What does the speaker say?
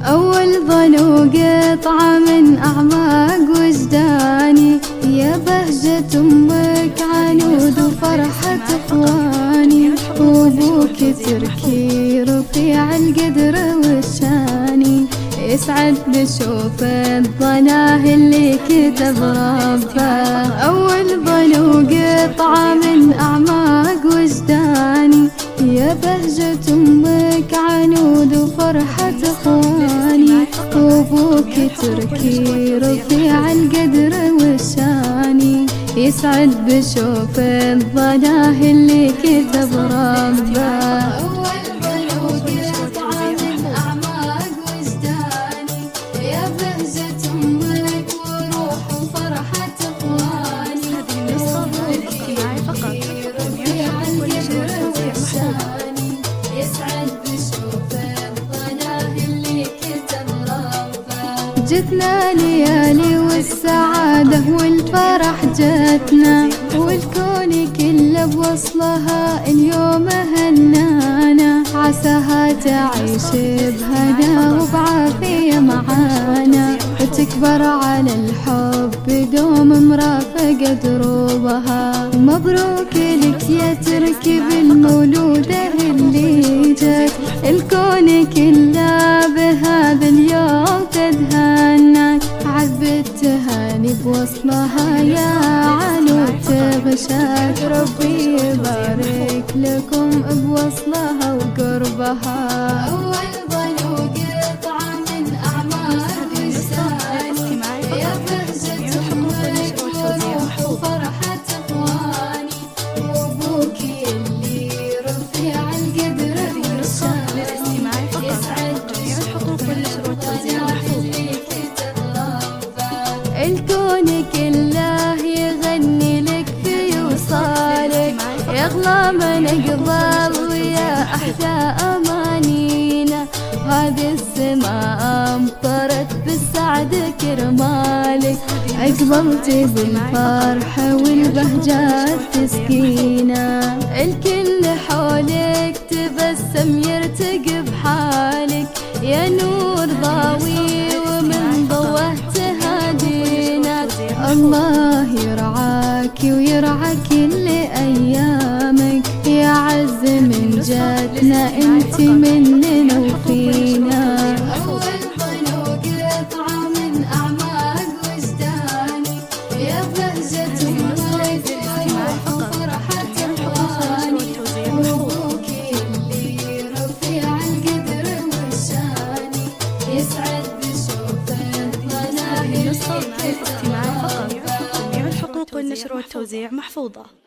أول ضلوع قطعة من أعماق وجداني، يا بهجة أمك عنود وفرحة إخواني، وأبوك تركي رفيع القدر والشاني، يسعد بشوف الضناه اللي كتب ربه. أول ضلوع قطعة من أعماق وجداني، يا بهجة أمك عنود وفرحة إخواني، وأبوك تركي رفيع القدر والشاني، يسعد بشوف الضناه اللي كتب ربه. جتنا ليالي والسعادة والفرح جتنا، والكون كله بوصلها اليوم هنانا، عساها تعيش بهنا وبعافية معانا، وتكبر على الحب دوم مرافقة دروبها. مبروك لك يا تركي بالمولودة اللي جت، الكون كله بهذا اليوم تدهناك، عذب التهاني بوصلها يا علو تغشاك، ربي يبارك لكم بوصلها وقربها. أول ضلوع قطعة من أعماق وجداني، يا بهجة أمك وروح وفرحة إخواني، وأبوك اللي رفيع القدر والشان، يسعد الكون كله يغني لك في وصالك، يغلى من قبل ويا أحلى أمانينا، هذه السماء أمطرت بالسعد كرمالك، أقبلت بالفرحة والبهجات تسكينا، الكل حولك تبسم يرتقي بحالك، يا نور ضاوي ومن ضوه تهادينا، الله يرعاك ويرعى كل أيامك، يا عز من جاتنا انت مننا وفينا. أول ضلوع قطعة من أعماق وجداني، يا بهجة أمك وفرحة إخواني، وأبوك اللي رفيع القدر والشاني، يسعد بشوف الضناه اللي كتب ربه. جميع الحقوق والنشر والتوزيع محفوظة.